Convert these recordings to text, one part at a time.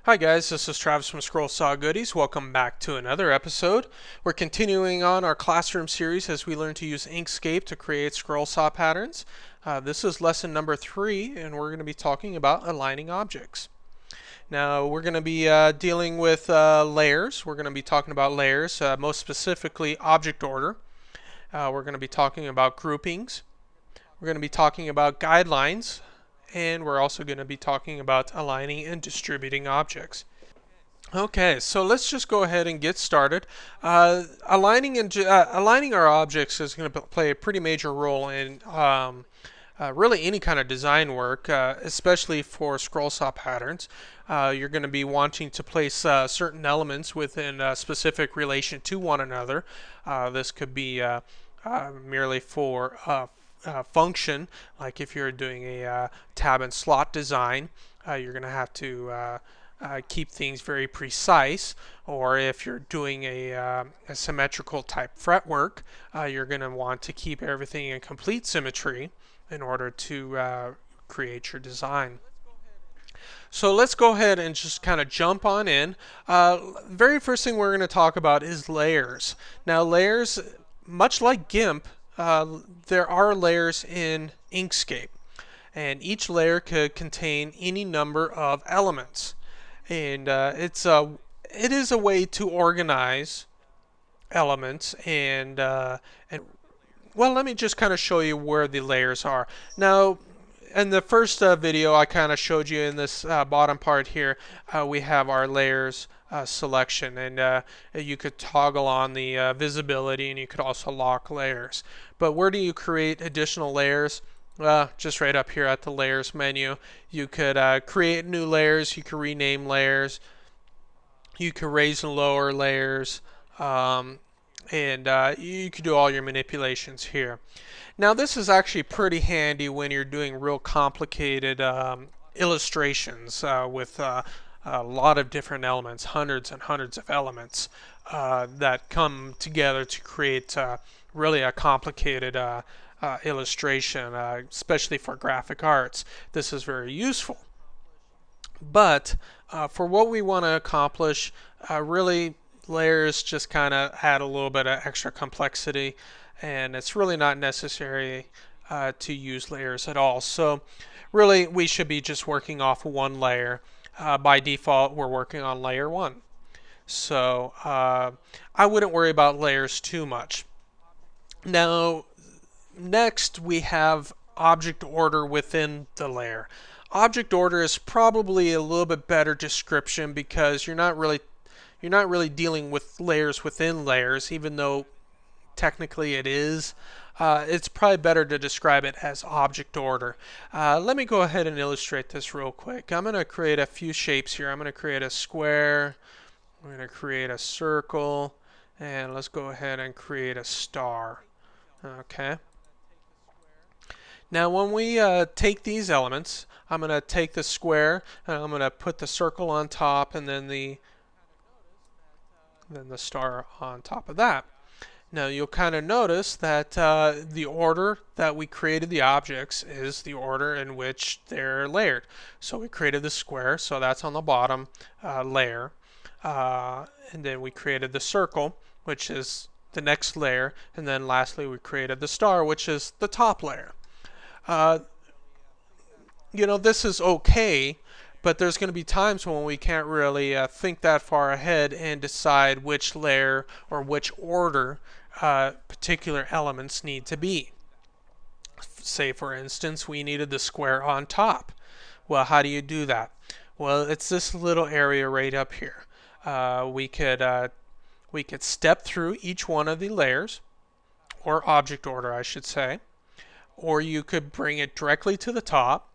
Hi guys, this is Travis from Scroll Saw Goodies. Welcome back to another episode. We're continuing on our classroom series as we learn to use Inkscape to create scroll saw patterns. This is lesson number 3, and we're going to be talking about aligning objects. Now we're going to be dealing with layers. We're going to be talking about layers, most specifically object order. We're going to be talking about groupings. We're going to be talking about guidelines. And we're also going to be talking about aligning and distributing objects. Okay, so let's just go ahead and get started. Aligning our objects is going to play a pretty major role in really any kind of design work, especially for scroll saw patterns. You're going to be wanting to place certain elements within a specific relation to one another. This could be merely for function, like if you're doing a tab and slot design, you're going to have to keep things very precise. Or if you're doing a symmetrical type fretwork, you're going to want to keep everything in complete symmetry in order to create your design. So let's go ahead and just kind of jump on in. Very first thing we're going to talk about is layers. Now layers, much like GIMP, there are layers in Inkscape, and each layer could contain any number of elements, and it is a way to organize elements and well, let me just kind of show you where the layers are. Now in the first video I kind of showed you in this bottom part here, we have our layers selection, and you could toggle on the visibility, and you could also lock layers. But where do you create additional layers? Just right up here at the layers menu. You could create new layers, you could rename layers, you could raise and lower layers, and you could do all your manipulations here. Now this is actually pretty handy when you're doing real complicated illustrations with a lot of different elements, hundreds and hundreds of elements that come together to create really a complicated illustration, especially for graphic arts. This is very useful. But for what we want to accomplish, really layers just kind of add a little bit of extra complexity, and it's really not necessary to use layers at all. So really we should be just working off one layer. By default, we're working on layer 1. So I wouldn't worry about layers too much. Now, next we have object order within the layer. Object order is probably a little bit better description because you're not really dealing with layers within layers, even though technically it is. It's probably better to describe it as object order. Let me go ahead and illustrate this real quick. I'm going to create a few shapes here. I'm going to create a square. I'm going to create a circle. And let's go ahead and create a star. Okay. Now when we take these elements, I'm going to take the square and I'm going to put the circle on top, and then the star on top of that. Now you'll kind of notice that the order that we created the objects is the order in which they're layered. So we created the square, so that's on the bottom layer. And then we created the circle, which is the next layer. And then lastly we created the star, which is the top layer. This is okay, but there's going to be times when we can't really think that far ahead and decide which layer or which order particular elements need to be. Say for instance we needed the square on top. Well, how do you do that? Well, it's this little area right up here. We could step through each one of the layers, or object order I should say, or you could bring it directly to the top.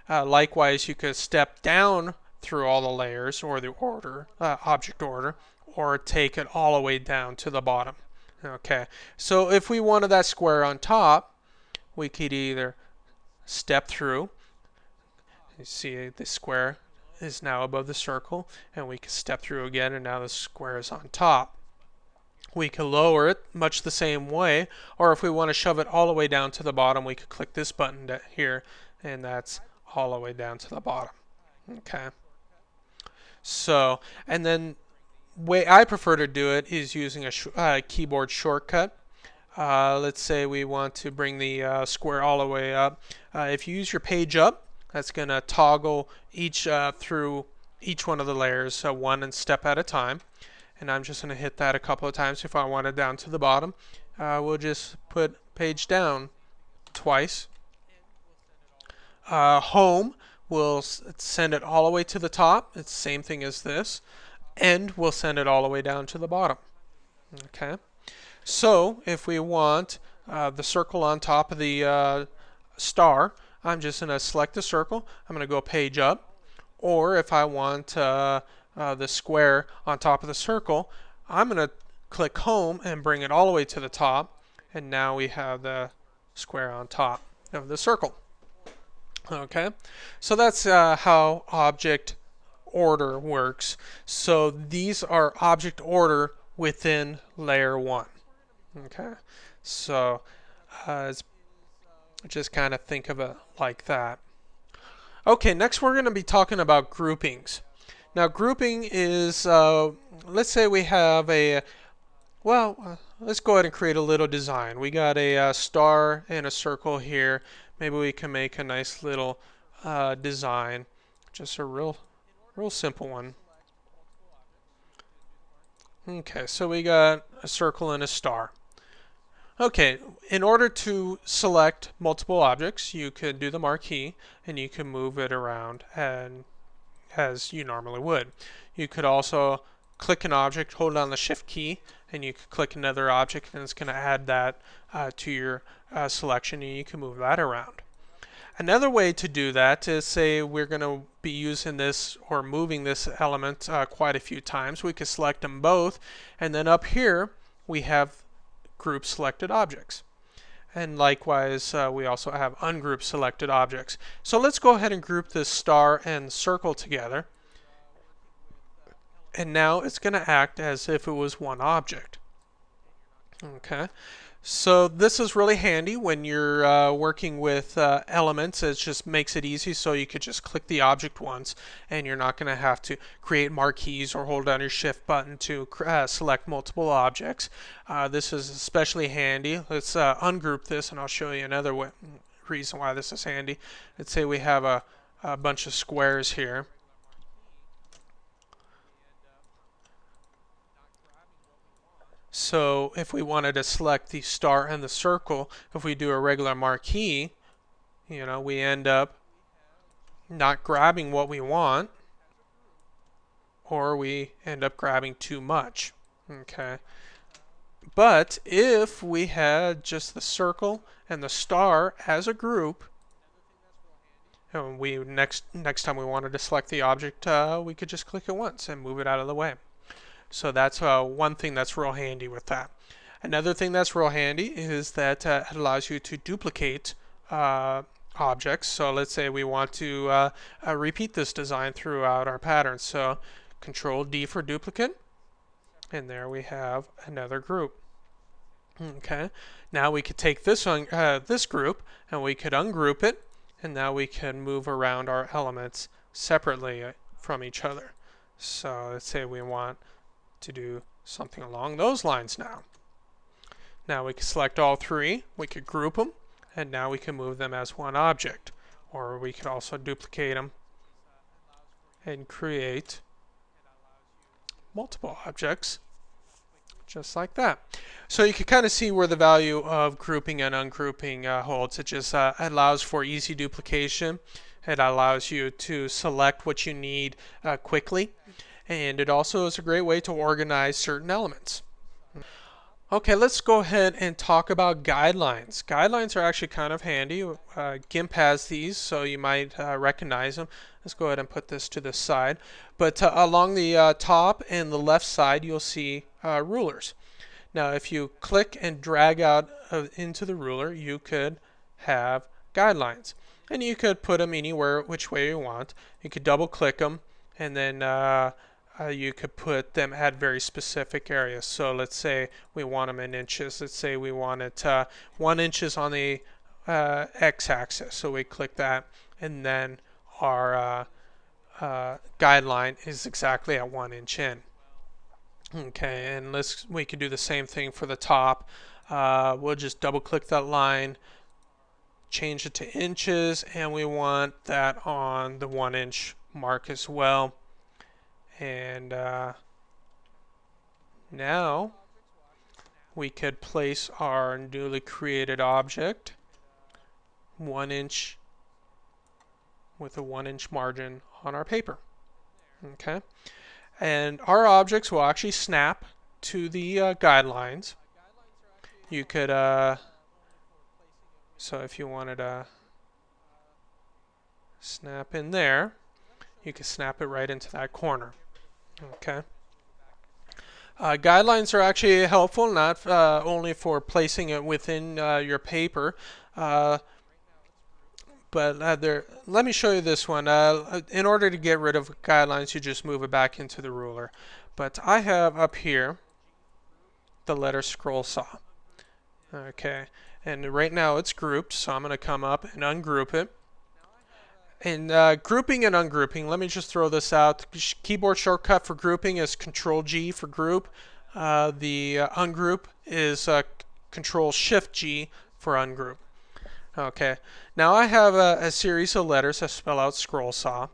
Likewise, you could step down through all the layers or the order, object order, or take it all the way down to the bottom. Okay, so if we wanted that square on top, we could either step through. You see the square is now above the circle, and we can step through again, and now the square is on top. We can lower it much the same way, or if we want to shove it all the way down to the bottom, we could click this button here, and that's all the way down to the bottom. Okay. So, and then way I prefer to do it is using a keyboard shortcut. Let's say we want to bring the square all the way up. If you use your page up, that's going to toggle each through each one of the layers one step at a time. And I'm just going to hit that a couple of times. If I want it down to the bottom, we'll just put page down twice. Home will send it all the way to the top. It's the same thing as this. End will send it all the way down to the bottom. Okay. So if we want the circle on top of the star, I'm just going to select the circle. I'm going to go page up. Or if I want the square on top of the circle, I'm going to click home and bring it all the way to the top. And now we have the square on top of the circle. Okay, so that's how object order works. So these are object order within layer 1. Okay, so just kind of think of it like that. Okay, next we're going to be talking about groupings. Now grouping is, let's say we have let's go ahead and create a little design. We got a star and a circle here. Maybe we can make a nice little design, just a real simple one. Okay, so we got a circle and a star. Okay, in order to select multiple objects, you could do the marquee and you can move it around and as you normally would. You could also click an object, hold down the shift key, and you could click another object and it's going to add that to your selection and you can move that around. Another way to do that is, say we're going to be using this or moving this element quite a few times. We could select them both, and then up here we have group selected objects. And likewise, we also have ungroup selected objects. So let's go ahead and group this star and circle together. And now it's going to act as if it was one object. Okay. So this is really handy when you're working with elements. It just makes it easy, so you could just click the object once and you're not going to have to create marquees or hold down your shift button to select multiple objects. This is especially handy. Let's ungroup this and I'll show you another reason why this is handy. Let's say we have a bunch of squares here. So if we wanted to select the star and the circle, if we do a regular marquee, we end up not grabbing what we want, or we end up grabbing too much. Okay. But if we had just the circle and the star as a group, and we next time we wanted to select the object, we could just click it once and move it out of the way. So that's one thing that's real handy with that. Another thing that's real handy is that it allows you to duplicate objects. So let's say we want to repeat this design throughout our pattern. So Control D for duplicate, and there we have another group. Okay. Now we could take this group and we could ungroup it, and now we can move around our elements separately from each other. So let's say we want to do something along those lines now. Now we can select all three, we could group them, and now we can move them as one object. Or we could also duplicate them and create multiple objects, just like that. So you can kind of see where the value of grouping and ungrouping holds. It just allows for easy duplication. It allows you to select what you need quickly. And it also is a great way to organize certain elements. Okay, let's go ahead and talk about guidelines. Guidelines are actually kind of handy. GIMP has these, so you might recognize them. Let's go ahead and put this to the side. But along the top and the left side, you'll see rulers. Now, if you click and drag out into the ruler, you could have guidelines. And you could put them anywhere, which way you want. You could double click them, and then you could put them at very specific areas. So let's say we want them in inches. Let's say we want it 1 inch on the x-axis. So we click that, and then our guideline is exactly at 1 inch in. Okay, and we could do the same thing for the top. We'll just double click that line, change it to inches, and we want that on the 1 inch mark as well. And now we could place our newly created object 1 inch with a 1 inch margin on our paper. Okay, and our objects will actually snap to the guidelines. You could so if you wanted to snap in there, you can snap it right into that corner. Okay. Guidelines are actually helpful, not only for placing it within your paper, but let me show you this one. In order to get rid of guidelines, you just move it back into the ruler. But I have up here the letter scroll saw. Okay, and right now it's grouped, so I'm going to come up and ungroup it. And grouping and ungrouping, let me just throw this out. The keyboard shortcut for grouping is Control-G for group. The ungroup is Control-Shift-G for ungroup. Okay, now I have a series of letters that spell out scroll saw.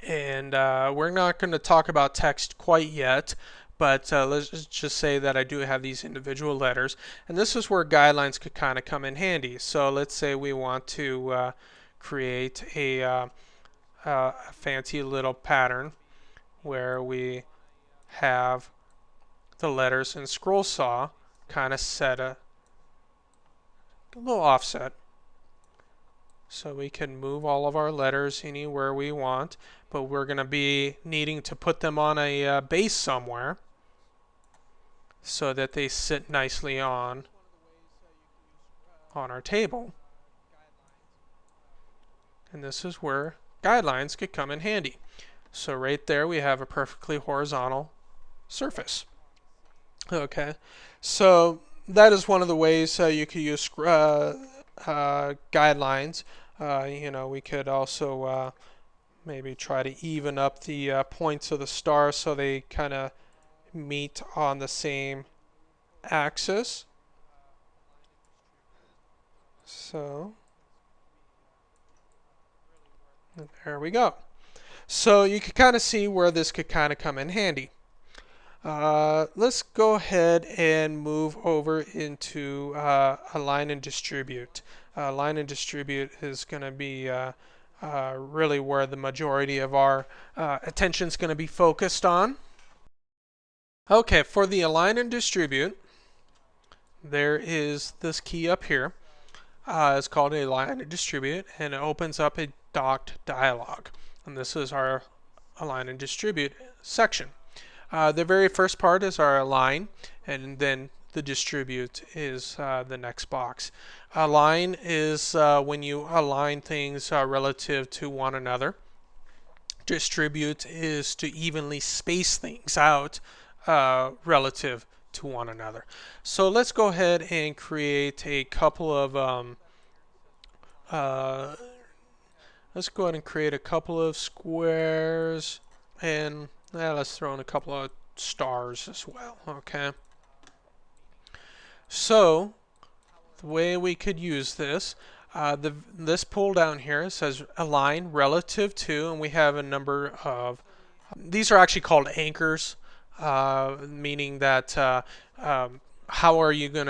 And we're not going to talk about text quite yet, but let's just say that I do have these individual letters. And this is where guidelines could kind of come in handy. So let's say we want to create a fancy little pattern where we have the letters in scroll saw kind of set a little offset. So we can move all of our letters anywhere we want, but we're going to be needing to put them on a base somewhere so that they sit nicely on our table. And this is where guidelines could come in handy. So right there we have a perfectly horizontal surface. Okay, so that is one of the ways you could use guidelines. We could also maybe try to even up the points of the stars so they kind of meet on the same axis. So there we go. So you can kind of see where this could kind of come in handy. Let's go ahead and move over into align and distribute. Align and distribute is going to be really where the majority of our attention is going to be focused on. Okay, for the align and distribute, there is this key up here. It's called align and distribute, and it opens up a docked dialog. And this is our align and distribute section. The very first part is our align, and then the distribute is the next box. Align is when you align things relative to one another. Distribute is to evenly space things out relative to one another. So let's go ahead and create a couple of squares, and let's throw in a couple of stars as well. Okay. So the way we could use this, this pull down here says align relative to, and we have a number of, these are actually called anchors, meaning that how are you going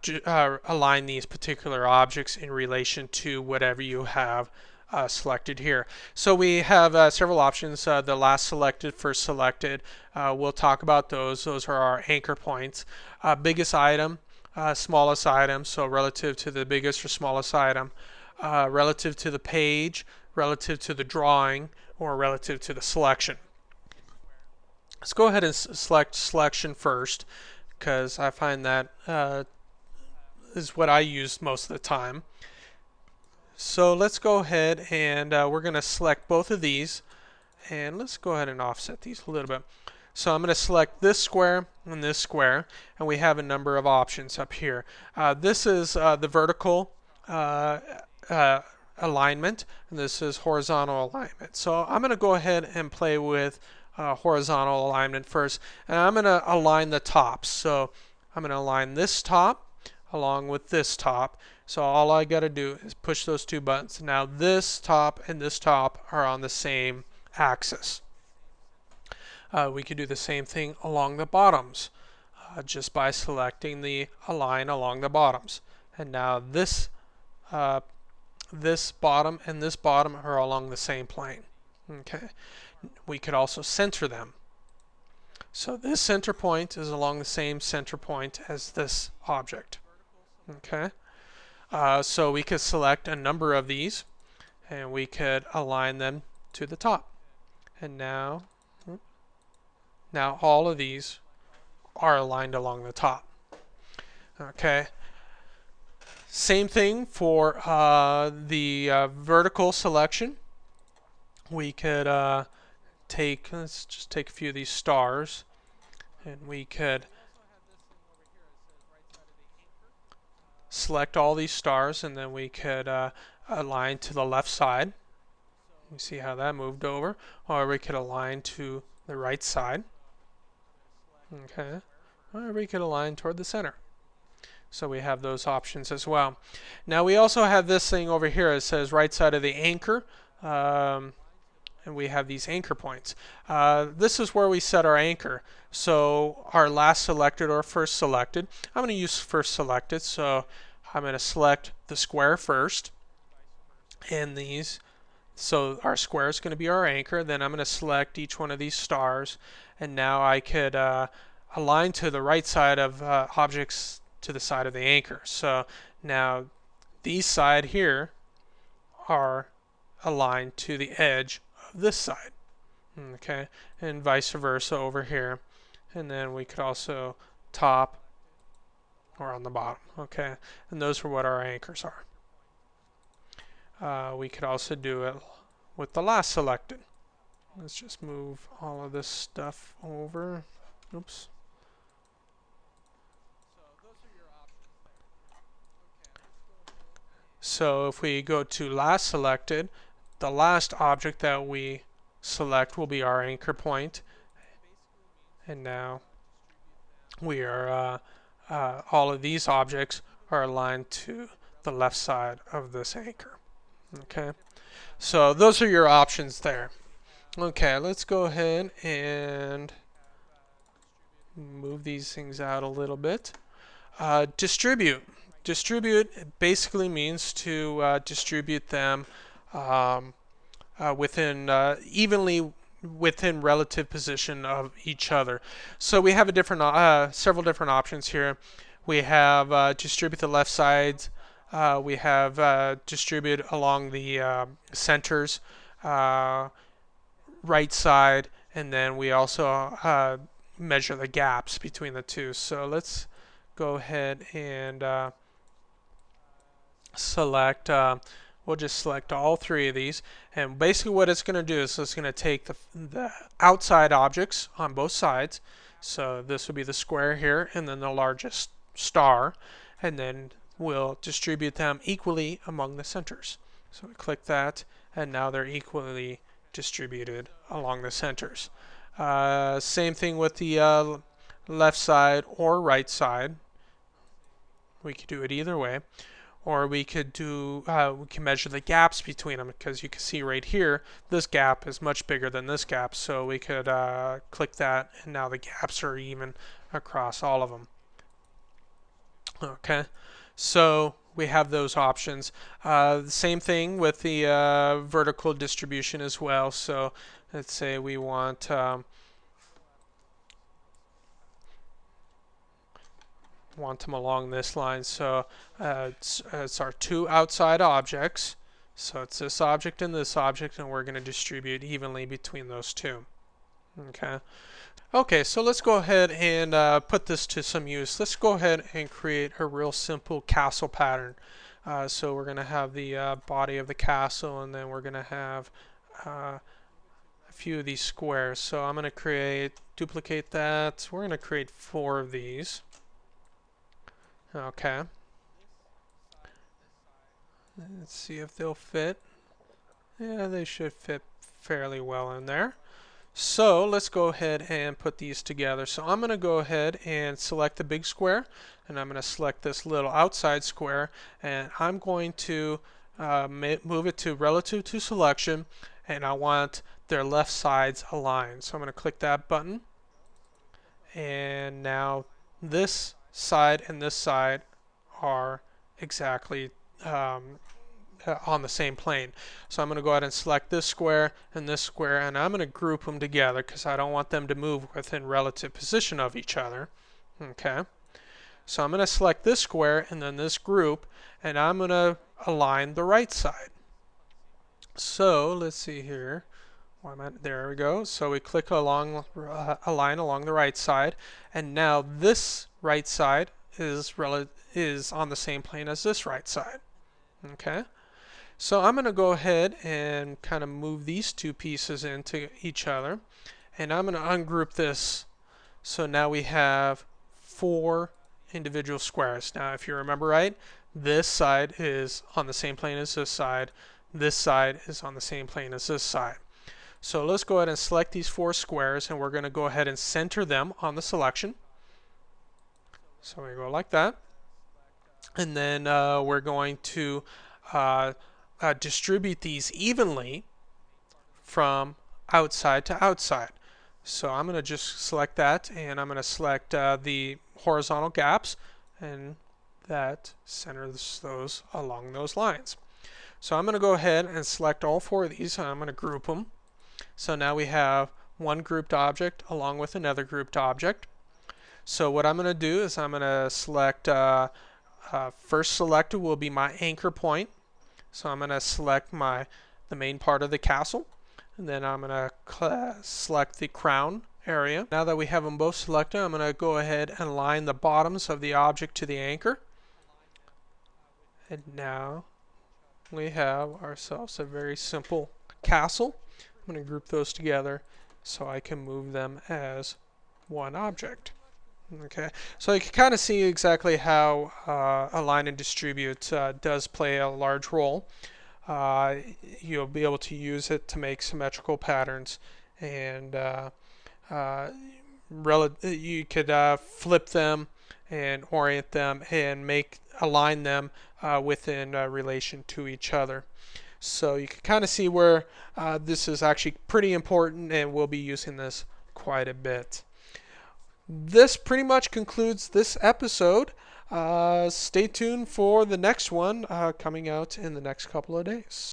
to align these particular objects in relation to whatever you have selected here. So we have several options. The last selected, first selected. We'll talk about those. Those are our anchor points. Biggest item, smallest item. So relative to the biggest or smallest item. Relative to the page, relative to the drawing, or relative to the selection. Let's go ahead and select selection first, because I find that is what I use most of the time. So let's go ahead and we're going to select both of these, and let's go ahead and offset these a little bit. So I'm going to select this square and this square, and we have a number of options up here. This is the vertical alignment, and this is horizontal alignment. So I'm going to go ahead and play with horizontal alignment first, and I'm going to align the tops. So I'm going to align this top along with this top. So all I got to do is push those two buttons. Now this top and this top are on the same axis. We could do the same thing along the bottoms just by selecting the align along the bottoms. And now this bottom and this bottom are along the same plane. Okay. We could also center them. So this center point is along the same center point as this object. Okay. So we could select a number of these and we could align them to the top. And now all of these are aligned along the top. Okay. Same thing for the vertical selection. We could let's just take a few of these stars, and we could select all these stars, and then we could align to the left side. You see how that moved over? Or we could align to the right side. Okay. Or we could align toward the center. So we have those options as well. Now we also have this thing over here. It says right side of the anchor. And we have these anchor points. This is where we set our anchor. So our last selected or first selected. I'm going to use first selected. So I'm going to select the square first. And these. So our square is going to be our anchor. Then I'm going to select each one of these stars. And now I could align to the right side of objects to the side of the anchor. So now these side here are aligned to the edge of this side. Okay, and vice versa over here. And then we could also top or on the bottom. Okay, and those are what our anchors are. We could also do it with the last selected. Let's just move all of this stuff over. Oops. So if we go to last selected, the last object that we select will be our anchor point. And now we are all of these objects are aligned to the left side of this anchor. Okay, so those are your options there. Okay, let's go ahead and move these things out a little bit. Distribute. Distribute basically means to distribute them evenly within relative position of each other. So we have several different options here. We have distribute the left sides. We have distribute along the centers, right side, and then we also measure the gaps between the two. So let's go ahead and select, we'll just select all three of these, and basically what it's going to do is it's going to take the outside objects on both sides, so this would be the square here and then the largest star, and then we'll distribute them equally among the centers. So we click that, and now they're equally distributed along the centers. Same thing with the left side or right side. We could do it either way. Or we could do, we can measure the gaps between them, because you can see right here, this gap is much bigger than this gap. So we could click that, and now the gaps are even across all of them. Okay, so we have those options. The same thing with the vertical distribution as well. So let's say we want them along this line. So it's our two outside objects. So it's this object and this object, and we're going to distribute evenly between those two. Okay. Okay, so let's go ahead and put this to some use. Let's go ahead and create a real simple castle pattern. So we're going to have the body of the castle, and then we're going to have a few of these squares. So I'm going to duplicate that. We're going to create 4 of these. Okay. Let's see if they'll fit. Yeah, they should fit fairly well in there. So let's go ahead and put these together. So I'm going to go ahead and select the big square, and I'm going to select this little outside square, and I'm going to move it to relative to selection, and I want their left sides aligned. So I'm going to click that button, and now this side and this side are exactly on the same plane. So I'm going to go ahead and select this square, and I'm going to group them together because I don't want them to move within relative position of each other. Okay. So I'm going to select this square and then this group, and I'm going to align the right side. So let's see here. There we go. So we click along, align along the right side, and now this right side is on the same plane as this right side. Okay. So I'm going to go ahead and kind of move these two pieces into each other, and I'm going to ungroup this. So now we have 4 individual squares. Now if you remember right, this side is on the same plane as this side is on the same plane as this side. So let's go ahead and select these 4 squares, and we're going to go ahead and center them on the selection. So we go like that, and then we're going to distribute these evenly from outside to outside. So I'm going to just select that, and I'm going to select the horizontal gaps, and that centers those along those lines. So I'm going to go ahead and select all 4 of these, and I'm going to group them. So now we have one grouped object along with another grouped object. So what I'm going to do is I'm going to select first selected will be my anchor point. So I'm going to select the main part of the castle, and then I'm going to select the crown area. Now that we have them both selected, I'm going to go ahead and align the bottoms of the object to the anchor. And now we have ourselves a very simple castle. I'm going to group those together so I can move them as one object. Okay, so you can kind of see exactly how align and distribute does play a large role. You'll be able to use it to make symmetrical patterns, and you could flip them and orient them and align them within relation to each other. So you can kind of see where this is actually pretty important, and we'll be using this quite a bit. This pretty much concludes this episode. Stay tuned for the next one coming out in the next couple of days.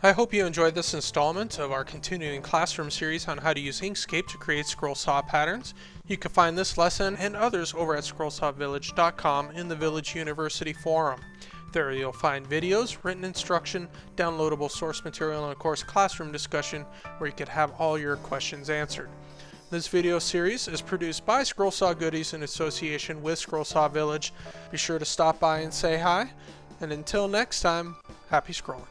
I hope you enjoyed this installment of our continuing classroom series on how to use Inkscape to create scroll saw patterns. You can find this lesson and others over at scrollsawvillage.com in the Village University forum. There you'll find videos, written instruction, downloadable source material, and of course classroom discussion where you could have all your questions answered. This video series is produced by Scroll Saw Goodies in association with Scroll Saw Village. Be sure to stop by and say hi, and until next time, happy scrolling.